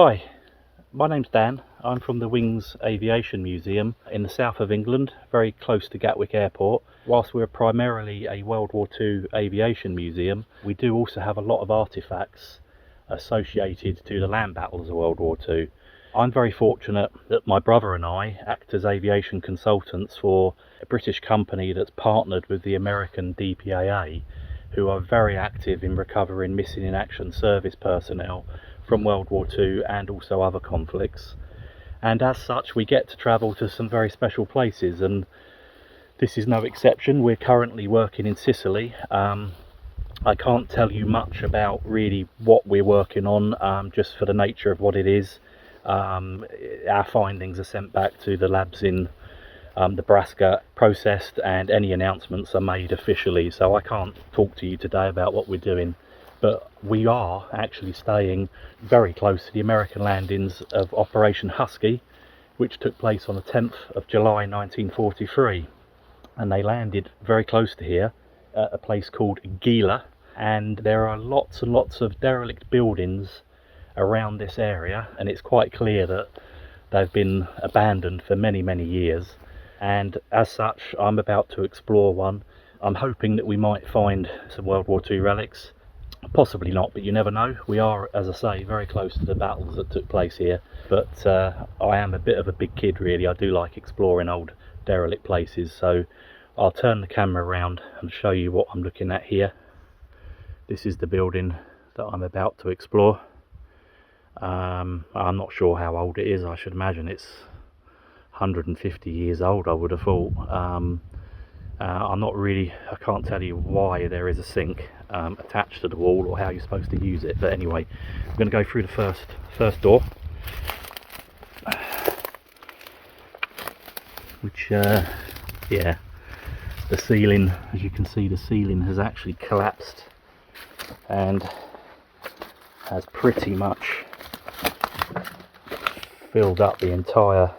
Hi, my name's Dan. I'm from the Wings Aviation Museum in the south of England, very close to Gatwick Airport. Whilst we're primarily a World War II aviation museum, we do also have a lot of artefacts associated to the land battles of World War II. I'm very fortunate that my brother and I act as aviation consultants for a British company that's partnered with the American DPAA, who are very active in recovering missing in action service personnel from World War II and also other conflicts. And as such, we get to travel to some very special places, and this is no exception. We're currently working in Sicily. I can't tell you much about really what we're working on, just for the nature of what it is. Our findings are sent back to the labs in Nebraska, processed, and any announcements are made officially, so I can't talk to you today about what we're doing. But we are actually staying very close to the American landings of Operation Husky, which took place on the 10th of July 1943, and they landed very close to here at a place called Gela, and there are lots and lots of derelict buildings around this area, and it's quite clear that they've been abandoned for many years. And as such, I'm about to explore one. I'm hoping that we might find some World War II relics. Possibly not, but you never know. We are, as I say, very close to the battles that took place here, but I am a bit of a big kid really. I do like exploring old derelict places, so I'll turn the camera around and show you what I'm looking at here. This is the building that I'm about to explore. I'm not sure how old it is. I should imagine it's 150 years old, I would have thought. I'm not really, I can't tell you why there is a sink attached to the wall or how you're supposed to use it, but anyway, I'm going to go through the first door, which yeah, the ceiling, as you can see, the ceiling has actually collapsed and has pretty much filled up the entire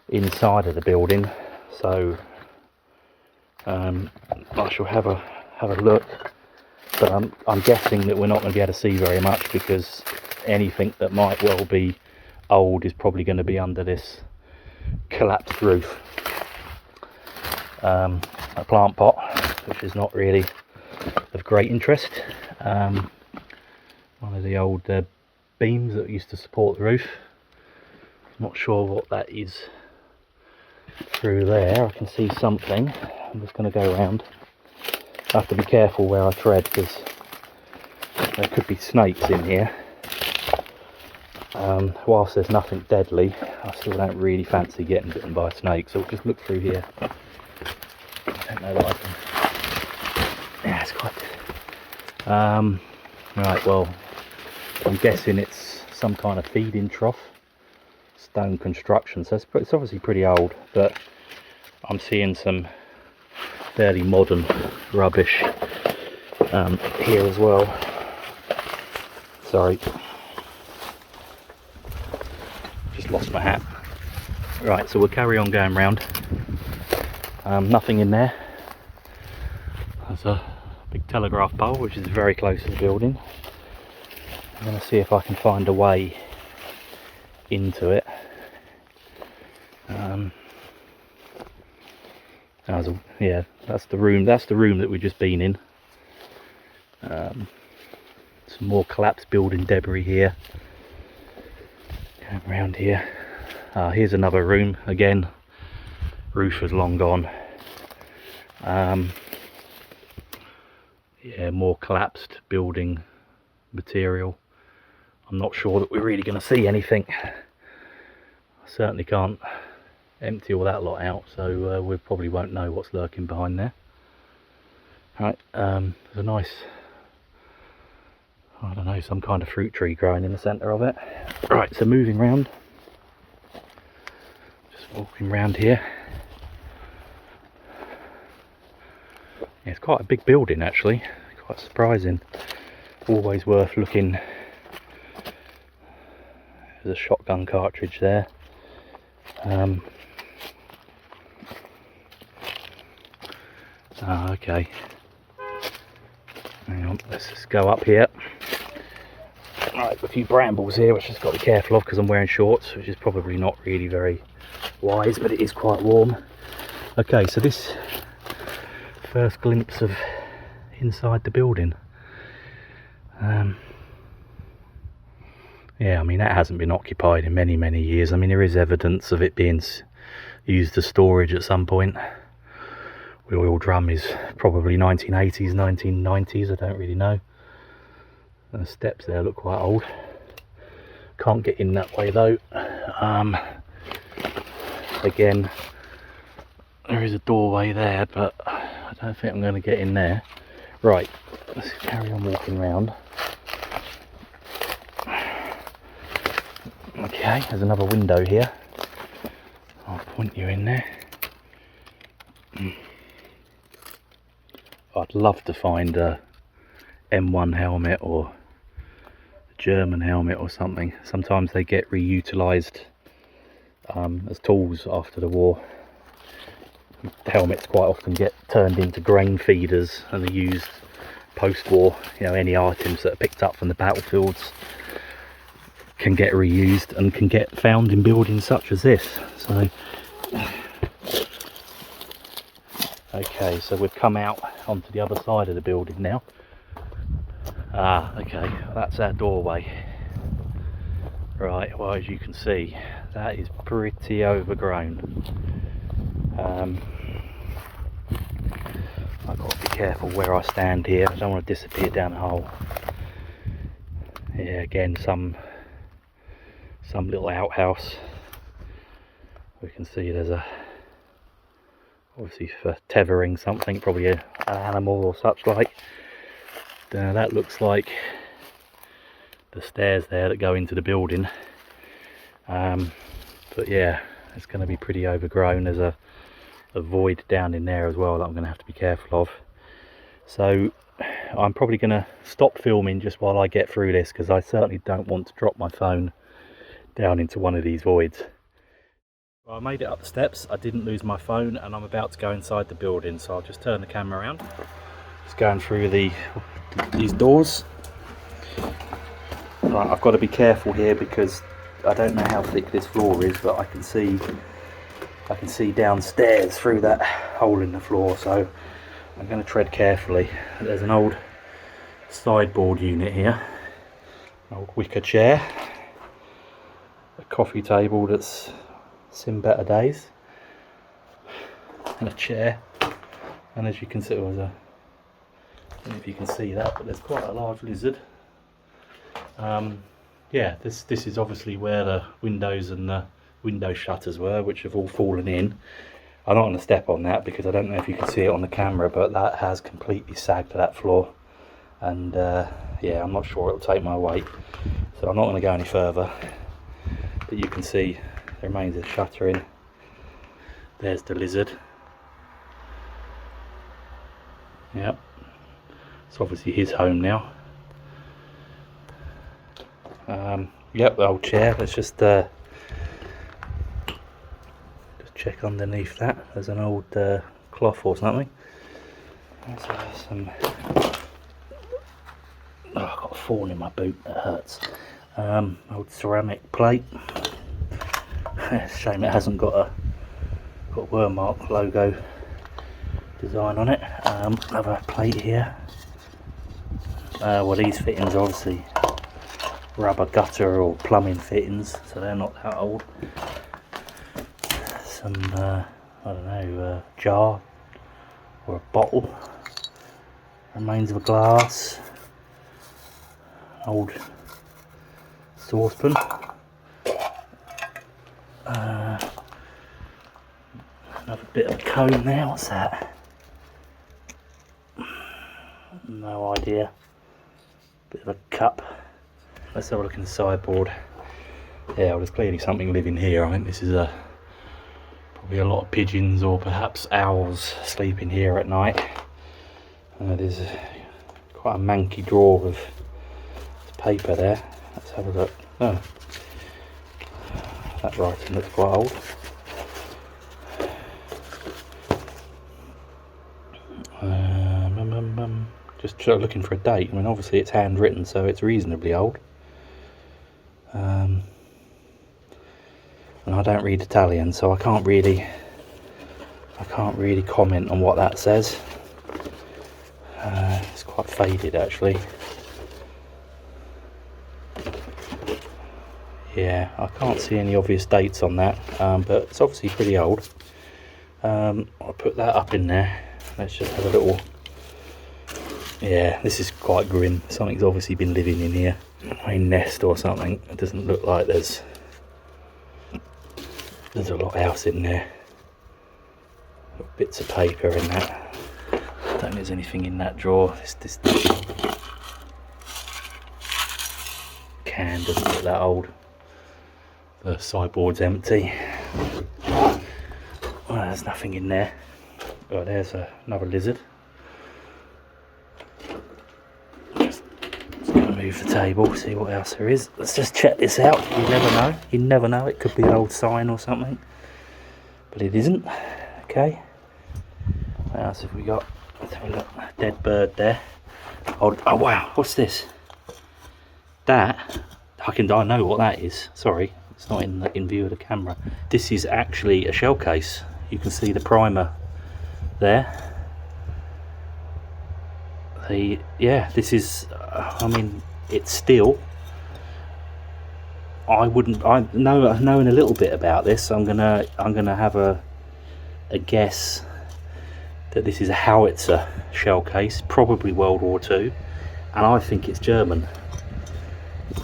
inside of the building. So I shall have a look, but I'm guessing that we're not going to be able to see very much, because anything that might well be old is probably going to be under this collapsed roof. A plant pot, which is not really of great interest. One of the old beams that used to support the roof. Not sure what that is through there. I can see something. I'm just going to go around. I have to be careful where I tread, because there could be snakes in here. Whilst there's nothing deadly, I still don't really fancy getting bitten by a snake, so we'll just look through here. I don't know that I can... Yeah, it's quite... Right, well, I'm guessing it's some kind of feeding trough. Stone construction, so it's obviously pretty old, but I'm seeing some fairly modern rubbish here as well. Sorry, just lost my hat. Right, so we'll carry on going round. Nothing in there. There's a big telegraph pole which is very close to the building. I'm going to see if I can find a way into it. Yeah, that's the room that we've just been in. Some more collapsed building debris here. Going around here. Here's another room again. Roof is long gone. Yeah, more collapsed building material. I'm not sure that we're really going to see anything. I certainly can't empty all that lot out, so we probably won't know what's lurking behind there. Right, there's a nice, I don't know, some kind of fruit tree growing in the centre of it. Right, so moving round, just walking round here. Yeah, it's quite a big building actually, quite surprising. Always worth looking. There's a shotgun cartridge there. Okay. Hang on, let's just go up here. Right, a few brambles here, which I've just got to be careful of because I'm wearing shorts, which is probably not really very wise, but it is quite warm. Okay, so this first glimpse of inside the building. Yeah, I mean, that hasn't been occupied in many years. I mean, there is evidence of it being used as storage at some point. The oil drum is probably 1980s, 1990s, I don't really know. The steps there look quite old. Can't get in that way though. Again, there is a doorway there, but I don't think I'm going to get in there. Right, let's carry on walking around. Okay, there's another window here. I'll point you in there. I'd love to find a M1 helmet or a German helmet or something. Sometimes they get reutilised as tools after the war. The helmets quite often get turned into grain feeders and are used post-war. You know, any items that are picked up from the battlefields can get reused and can get found in buildings such as this. So okay, so we've come out onto the other side of the building now. Okay, that's our doorway. Right, well, as you can see, that is pretty overgrown. I've got to be careful where I stand here. I don't want to disappear down a hole. Yeah, again, some little outhouse. We can see there's obviously for tethering something, probably an animal or such like. That looks like the stairs there that go into the building. But yeah, it's going to be pretty overgrown. There's a void down in there as well that I'm going to have to be careful of. So I'm probably going to stop filming just while I get through this, because I certainly don't want to drop my phone down into one of these voids. Well, I made it up the steps, I didn't lose my phone, and I'm about to go inside the building, so I'll just turn the camera around. Just going through these doors. Right, I've got to be careful here because I don't know how thick this floor is, but I can see downstairs through that hole in the floor, so I'm going to tread carefully. There's an old sideboard unit here, an old wicker chair, a coffee table that's seen better days, and a chair. And as you can see, I don't know if you can see that, but there's quite a large lizard. Yeah, this is obviously where the windows and the window shutters were, which have all fallen in. I'm not going to step on that because I don't know if you can see it on the camera, but that has completely sagged to that floor, and yeah, I'm not sure it'll take my weight, so I'm not going to go any further. But you can see the remains of the shutter in. There's the lizard. Yep, it's obviously his home now. Yep, the old chair. Let's just check underneath that. There's an old cloth or something. There's some. Oh, I've got a thorn in my boot. That hurts. Old ceramic plate. It's a shame it hasn't got a Wehrmacht logo design on it. Another plate here. Well, these fittings are obviously rubber gutter or plumbing fittings, so they're not that old. Some I don't know, jar or a bottle. Remains of a glass. Old saucepan. Another bit of a cone there. What's that? No idea. Bit of a cup. Let's have a look in the sideboard. Yeah, well, there's clearly something living here. I think this is probably a lot of pigeons or perhaps owls sleeping here at night. There's quite a manky drawer of paper there. Let's have a look. Oh, that writing looks quite old. Just looking for a date. I mean, obviously it's handwritten, so it's reasonably old. And I don't read Italian, so I can't really comment on what that says. It's quite faded actually. Yeah, I can't see any obvious dates on that, but it's obviously pretty old. I'll put that up in there. Let's just have a little... Yeah, this is quite grim. Something's obviously been living in here. A nest or something. It doesn't look like there's a lot else in there. Little bits of paper in that. I don't think there's anything in that drawer. This can doesn't look that old. The sideboard's empty. Well, there's nothing in there. Oh, there's another lizard. Just gonna move the table, see what else there is. Let's just check this out. You never know. You never know. It could be an old sign or something, but it isn't. Okay. What else have we got? Let's have a look. Dead bird there. Oh wow. What's this? That I know what that is. Sorry. It's not in view of the camera. This is actually a shell case. You can see the primer there. This is. I mean, it's steel. Knowing a little bit about this, I'm gonna have a guess that this is a howitzer shell case, probably World War II, and I think it's German.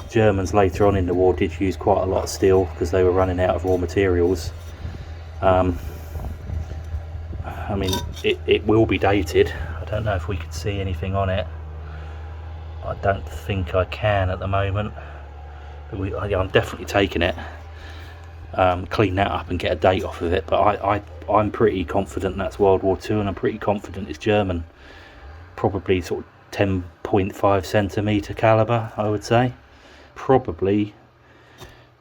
Germans later on in the war did use quite a lot of steel because they were running out of raw materials. I mean, it will be dated. I don't know if we could see anything on it. I don't think I can at the moment. But I'm definitely taking it. Clean that up and get a date off of it. But I'm pretty confident that's World War II, and I'm pretty confident it's German. Probably sort of 10.5 centimetre calibre, I would say. Probably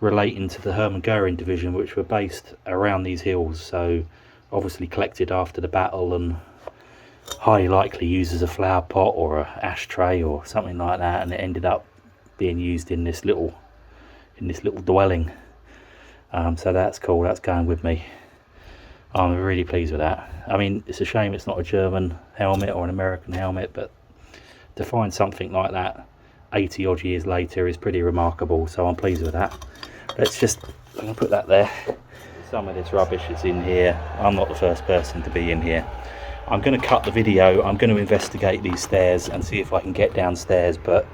relating to the Hermann Goering division, which were based around these hills, so obviously collected after the battle and highly likely used as a flower pot or a ashtray or something like that, and it ended up being used in this little dwelling. So that's cool. That's going with me. I'm really pleased with that. I mean, it's a shame it's not a German helmet or an American helmet, but to find something like that 80 odd years later is pretty remarkable, so I'm pleased with that. I'm gonna put that there. Some of this rubbish that's in here, I'm not the first person to be in here. I'm going to cut the video. I'm going to investigate these stairs and see if I can get downstairs, but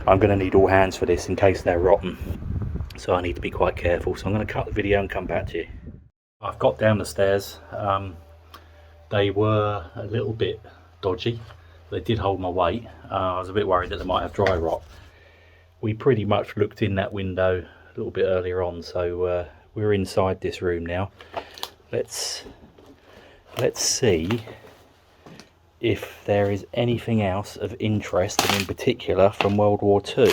I'm going to need all hands for this in case they're rotten, so I need to be quite careful. So I'm going to cut the video and come back to you. I've got down the stairs. They were a little bit dodgy. They did hold my weight. I was a bit worried that they might have dry rot. We pretty much looked in that window a little bit earlier on, so we're inside this room now. Let's see if there is anything else of interest, and in particular from World War II.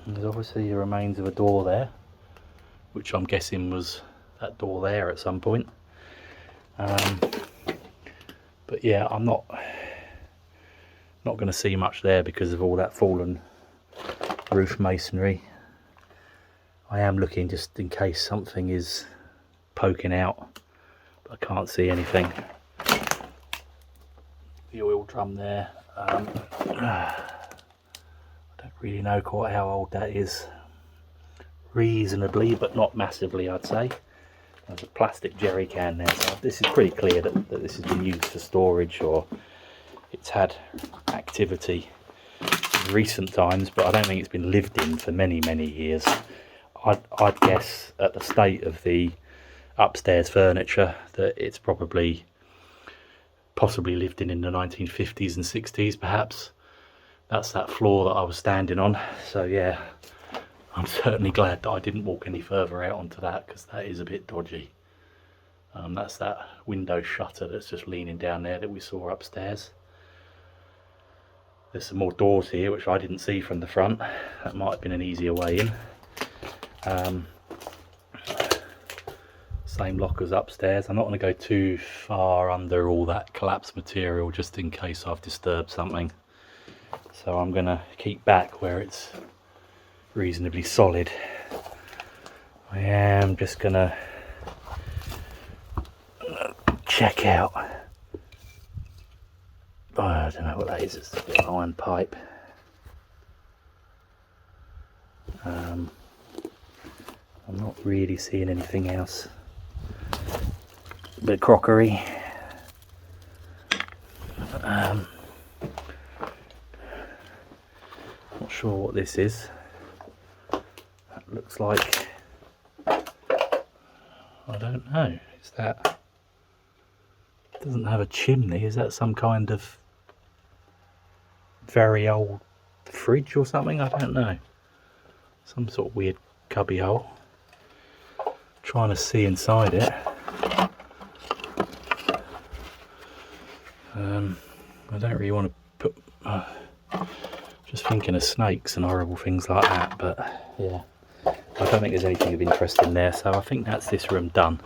There's obviously the remains of a door there, which I'm guessing was that door there at some point. But yeah, I'm not going to see much there because of all that fallen roof masonry. I am looking just in case something is poking out, but I can't see anything. The oil drum there. I don't really know quite how old that is. Reasonably, but not massively, I'd say. There's a plastic jerry can there, so this is pretty clear that this has been used for storage, or it's had activity in recent times, but I don't think it's been lived in for many years. I'd guess at the state of the upstairs furniture that it's possibly lived in the 1950s and 60s perhaps. That's that floor that I was standing on, so yeah, I'm certainly glad that I didn't walk any further out onto that, because that is a bit dodgy. That's that window shutter that's just leaning down there that we saw upstairs. There's some more doors here which I didn't see from the front. That might have been an easier way in. Same lockers upstairs. I'm not going to go too far under all that collapsed material just in case I've disturbed something. So I'm going to keep back where it's reasonably solid. I am just gonna check out, oh, I don't know what that is, it's an iron pipe. I'm not really seeing anything else. A bit of crockery. Not sure what this is. That looks like, I don't know, is that, doesn't have a chimney, is that some kind of very old fridge or something? I don't know, some sort of weird cubby hole. Trying to see inside it. I don't really want to put, just thinking of snakes and horrible things like that, but yeah, I don't think there's anything of interest in there, so I think that's this room done.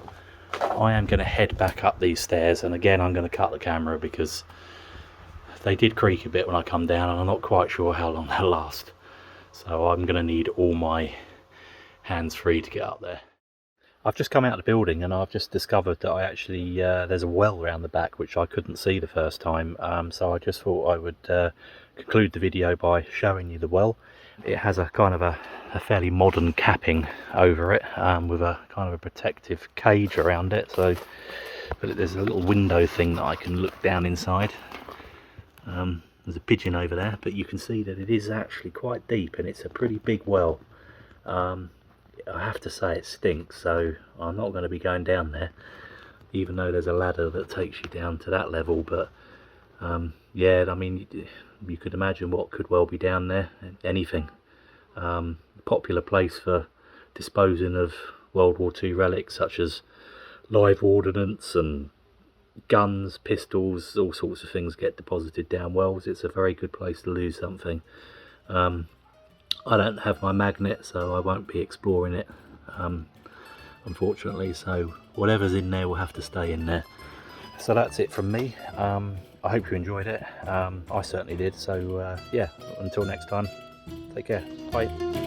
I am going to head back up these stairs, and again I'm going to cut the camera because they did creak a bit when I come down and I'm not quite sure how long they'll last, so I'm going to need all my hands free to get up there. I've just come out of the building and I've just discovered that I actually, there's a well around the back which I couldn't see the first time, so I just thought I would conclude the video by showing you the well. It has a kind of a fairly modern capping over it, with a kind of a protective cage around it, so but there's a little window thing that I can look down inside. There's a pigeon over there, but you can see that it is actually quite deep and it's a pretty big well. I have to say it stinks, so I'm not going to be going down there, even though there's a ladder that takes you down to that level. But yeah, I mean, you could imagine what could well be down there. Anything. Popular place for disposing of World War II relics such as live ordnance and guns, pistols, all sorts of things get deposited down wells. It's a very good place to lose something. I don't have my magnet, so I won't be exploring it, unfortunately, so whatever's in there will have to stay in there. So that's it from me. I hope you enjoyed it. I certainly did, so yeah, until next time, take care, bye.